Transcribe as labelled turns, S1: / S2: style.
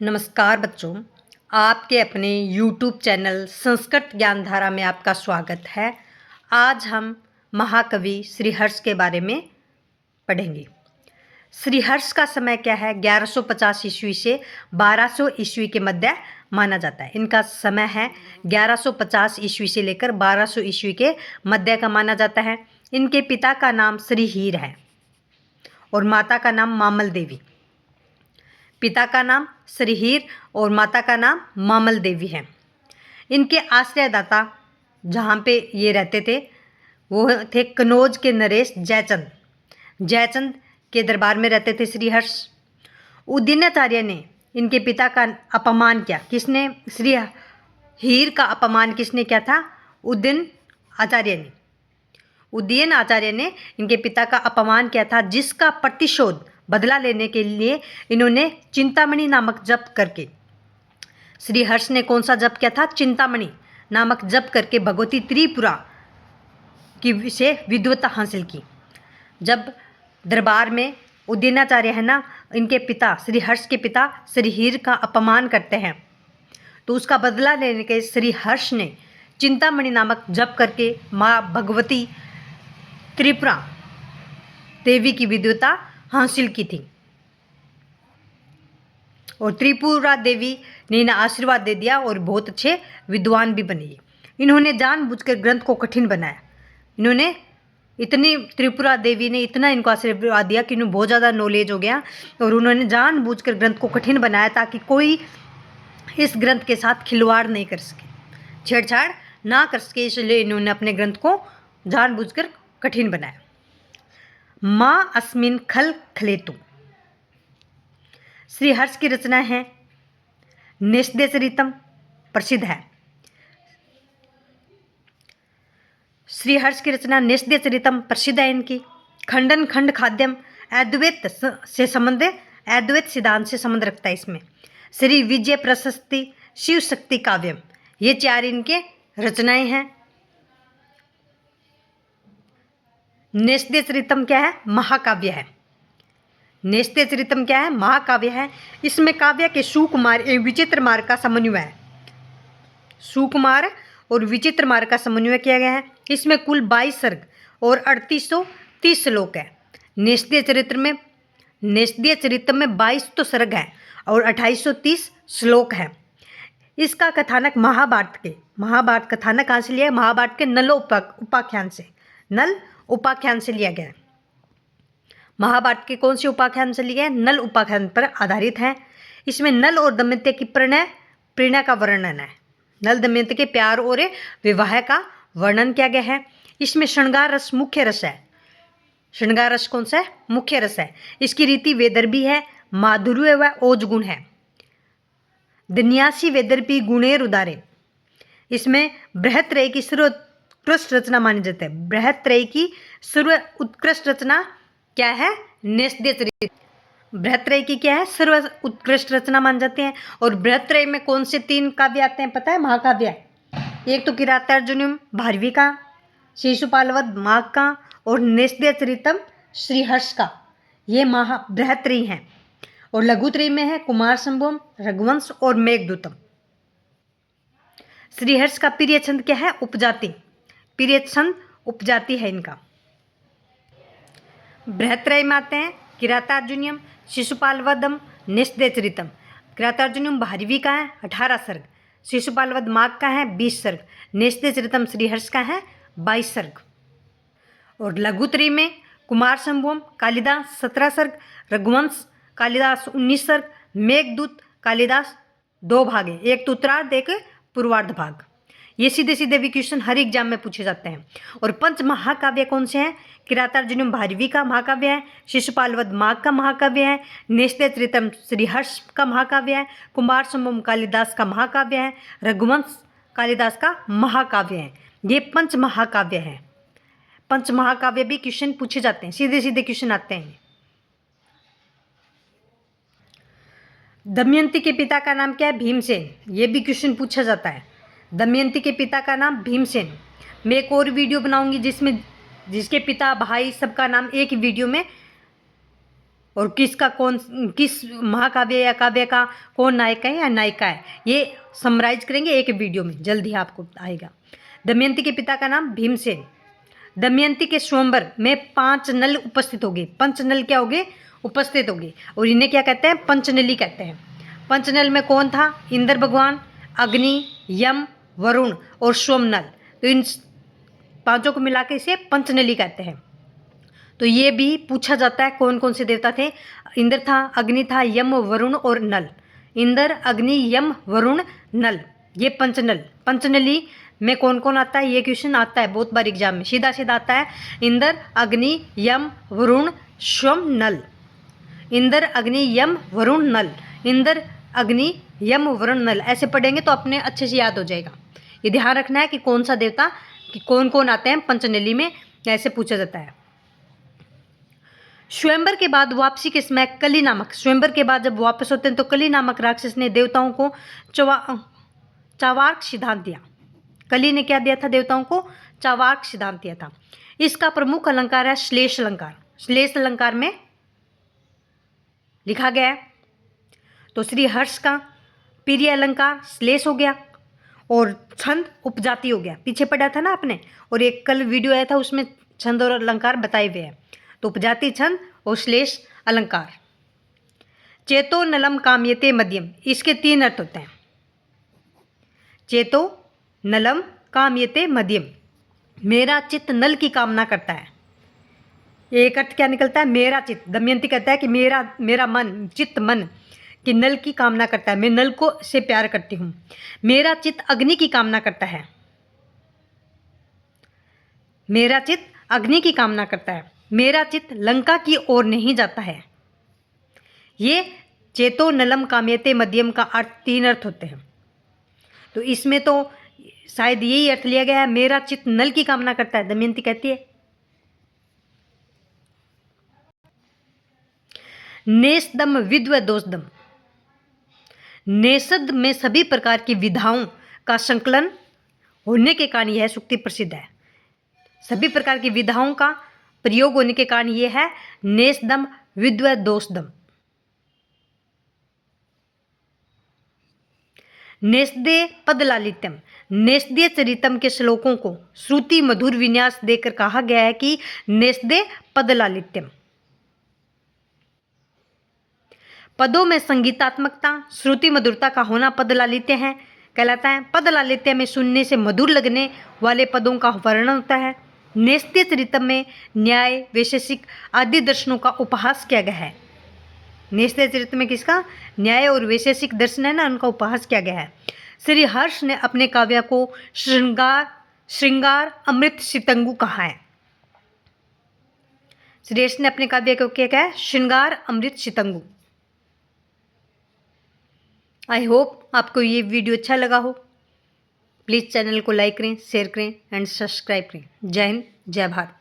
S1: नमस्कार बच्चों, आपके अपने YouTube चैनल संस्कृत ज्ञानधारा में आपका स्वागत है। आज हम महाकवि श्रीहर्ष के बारे में पढ़ेंगे। श्रीहर्ष का समय क्या है? 1150 ईस्वी से 1200 ईस्वी के मध्य माना जाता है। इनका समय है 1150 ईस्वी से लेकर 1200 ईस्वी के मध्य का माना जाता है। इनके पिता का नाम श्रीहीर है और माता का नाम मामल देवी। पिता का नाम श्रीहीर और माता का नाम मामल देवी है। इनके आश्रयदाता जहाँ पे ये रहते थे वो थे कनौज के नरेश जयचंद। जयचंद के दरबार में रहते थे श्रीहर्ष। उदयनाचार्य ने इनके पिता का अपमान किया। किसने? श्रीहीर का अपमान किसने किया था? उदयन आचार्य ने इनके पिता का अपमान किया था, जिसका प्रतिशोध बदला लेने के लिए इन्होंने चिंतामणि नामक जप करके, श्रीहर्ष ने कौन सा जप किया था? चिंतामणि नामक जप करके भगवती त्रिपुरा की से विद्वता हासिल की। जब दरबार में उदयनाचार्य है ना, इनके पिता श्रीहर्ष के पिता श्रीहीर का अपमान करते हैं, तो उसका बदला लेने के श्रीहर्ष ने चिंतामणि नामक जप करके माँ भगवती त्रिपुरा देवी की विद्वता हासिल की थी और त्रिपुरा देवी ने इन्हें आशीर्वाद दे दिया और बहुत अच्छे विद्वान भी बने। इन्होंने जानबूझकर ग्रंथ को कठिन बनाया। त्रिपुरा देवी ने इतना इनको आशीर्वाद दिया कि इन्हें बहुत ज़्यादा नॉलेज हो गया और उन्होंने जानबूझकर ग्रंथ को कठिन बनाया ताकि कोई इस ग्रंथ के साथ खिलवाड़ नहीं कर सके, छेड़छाड़ ना कर सके। इसलिए इन्होंने अपने ग्रंथ को जानबूझकर कठिन बनाया। माँ अस्मिन खल खलेतु श्रीहर्ष की रचना है। नेषदेचरितम प्रसिद्ध है। श्रीहर्ष की रचना नेषदेचरितम प्रसिद्ध है। इनकी खंडन खंड खाद्यम अद्वैत सिद्धांत से संबंध रखता है। इसमें श्री विजय प्रशस्ति शिव शक्ति काव्यम, ये चार इनके रचनाएं हैं। नेषदेचरितम क्या है? महाकाव्य है। नेषदेचरितम क्या है? महाकाव्य है। इसमें काव्य के सुकुमार एवं विचित्र मार्ग का समन्वय है। सुकुमार और विचित्र मार्ग का समन्वय किया गया है। इसमें कुल 22 सर्ग और 3830 श्लोक है। नेषदेचरितम में 22 तो सर्ग है और 2830 श्लोक है। इसका कथानक महाभारत कथानक कहाँ से लिया है? महाभारत के नल उपाख्यान से लिया गया है। महाभारत के कौन से उपाख्यान से लिया है? नल उपाख्यान पर आधारित है। इसमें नल और दमयंती की प्रेरणा का वर्णन है। नल दमयंती के प्यार और विवाह का वर्णन किया गया है। इसमें श्रृंगार रस मुख्य रस है। श्रृंगार रस कौन सा है? मुख्य रस है। इसकी रीति वेदर्भी है, माधुर्य व ओज गुण है। दन्यासी वेदर्भी गुणेर उदारे। इसमें बृहत्रय की सर्वोत्कृष्ट रचना मानी जाती है। बृहत्रय की सर्वोत्कृष्ट रचना क्या है? नेषदेचरित। बृहत्रय की क्या है? सर्वोत्कृष्ट रचना मानी जाती है। और बृहत्रय में कौन से 3 काव्य आते हैं पता है? महाकाव्य। एक तो किरातार्जुनीयम भारवी का, शिशुपालवध माघ का और नेषदेचरितम श्रीहर्ष का, ये बृहत्रयी हैं। और लघुत्रयी में है कुमार संभवम, रघुवंश और मेघदूतम। श्रीहर्ष का प्रिय छंद क्या है? उपजाति। प्रिय छंद उपजाति है इनका। बृहत्रय में आते हैं किरातार्जुनीयम, शिशुपालवधम, नेषदेचरितम। किरातार्जुनीयम भारवी का है 18 सर्ग, शिशुपालवध माघ का है 20 सर्ग, नेषदेचरितम श्रीहर्ष का है 22 सर्ग। और लघुत्रयी में कुमार संभवम कालिदास 17 सर्ग, रघुवंश कालिदास 19 सर्ग, मेघदूत कालिदास 2 भाग है, एक तो उत्तरार्ध एक पूर्वार्ध भाग। ये सीधे सीधे भी क्वेश्चन हर एग्जाम में पूछे जाते हैं। और 5 महाकाव्य कौन से हैं? किरातार्जुनीयम भारवी का महाकाव्य है, शिशुपालवध माघ का महाकाव्य है, नेषदेचरितम श्रीहर्ष का महाकाव्य है, कुमार संभवम कालिदास का महाकाव्य है, रघुवंश कालिदास का महाकाव्य है। ये 5 महाकाव्य हैं। 5 महाकाव्य भी क्वेश्चन पूछे जाते हैं, सीधे सीधे क्वेश्चन आते हैं। दमयंती के पिता का नाम क्या है? भीमसेन। ये भी क्वेश्चन पूछा जाता है। दमयंती के पिता का नाम भीमसेन। मैं एक और वीडियो बनाऊंगी जिसके पिता भाई सबका नाम एक ही वीडियो में और किस महाकाव्य या काव्य का कौन नायक है या नायिका है, ये समराइज करेंगे एक वीडियो में, जल्दी आपको आएगा। दमयंती के पिता का नाम भीमसेन। दमयंती के स्वयंवर में 5 नल उपस्थित हो गए। 5 नल क्या हो गए? उपस्थित हो गए। और इन्हें क्या कहते हैं? पंचनली कहते हैं। पंचनल में कौन था? इंद्र भगवान, अग्नि, यम, वरुण और सोमनल। तो इन 5 को मिला के इसे पंचनली कहते हैं। तो ये भी पूछा जाता है कौन कौन से देवता थे। इंद्र था, अग्नि था, यम, वरुण और नल। इंद्र, अग्नि, यम, वरुण, नल, ये पंचनल। पंचनली में कौन कौन आता है? ये क्वेश्चन आता है बहुत बार एग्जाम में, सीधा सीधा आता है। इंद्र, अग्नि, यम, वरुण, सोम, नल। इंद्र, अग्नि, यम, वरुण, नल। इंद्र, अग्नि, यम, वरुण, नल, ऐसे पढ़ेंगे तो अपने अच्छे से याद हो जाएगा। ये ध्यान रखना है कि कौन सा देवता कि कौन कौन आते हैं पंचनली में, ऐसे पूछा जाता है। स्वयंवर के बाद वापसी के समय कली नामक, स्वयंवर के बाद जब वापस होते हैं तो कली नामक राक्षस ने देवताओं को चावार्क सिद्धांत दिया। कली ने क्या दिया था? देवताओं को चावार्क सिद्धांत दिया था। इसका प्रमुख अलंकार है श्लेष अलंकार। श्लेष अलंकार में लिखा गया है। तो श्री हर्ष का प्रिय अलंकार श्लेष हो गया और छंद उपजाति हो गया। पीछे पढ़ा था ना आपने, और एक कल वीडियो आया था उसमें छंद और अलंकार बताए हुए हैं। तो उपजाति, छंद और श्लेष अलंकार। चेतो नलम काम्यते मध्यम, इसके 3 अर्थ होते हैं। चेतो नलम काम्यते मध्यम, मेरा चित्त नल की कामना करता है। एक अर्थ क्या निकलता है? मेरा चित्त। दमयंती कहता है कि मेरा मन, चित्त मन कि नल की कामना करता है, मैं नल को से प्यार करती हूँ। मेरा चित्त अग्नि की कामना करता है। मेरा चित्त अग्नि की कामना करता है। मेरा चित्त लंका की ओर नहीं जाता है। ये चेतो नलम काम्यते मध्यम का अर्थ 3 अर्थ होते हैं। तो इसमें तो शायद यही अर्थ लिया गया है, मेरा चित्त नल की कामना करता है, दमयंती कहती है। नेषदम विद्व दोषदम, नेषद में सभी प्रकार की विधाओं का संकलन होने के कारण यह सूक्ति प्रसिद्ध है। सभी प्रकार की विधाओं का प्रयोग होने के कारण यह है नेषदम विद्व दोषदम। नेषदे पदलालित्यम, नेषदीय चरितम के श्लोकों को श्रुति मधुर विन्यास देकर कहा गया है कि नेषदे पदलालित्यम। पदों में संगीतात्मकता, श्रुति मधुरता का होना पदलालित्य है कहलाता है। पदलालित्य में सुनने से मधुर लगने वाले पदों का वर्णन होता है। नेषदीय चरितम में न्याय, वैशेषिक आदि दर्शनों का उपहास किया गया है। नेषदीय चरित्र में किसका? न्याय और वैशेषिक दर्शन है ना, उनका उपहास किया गया है। श्री हर्ष ने अपने काव्य को श्रृंगार अमृत सितंगु कहा है। श्री हर्ष ने अपने काव्य को क्या कहा है? श्रृंगार अमृत सितंगु। आई होप आपको ये वीडियो अच्छा लगा हो। प्लीज़ चैनल को लाइक करें, शेयर करें एंड सब्सक्राइब करें। जय हिंद, जय भारत।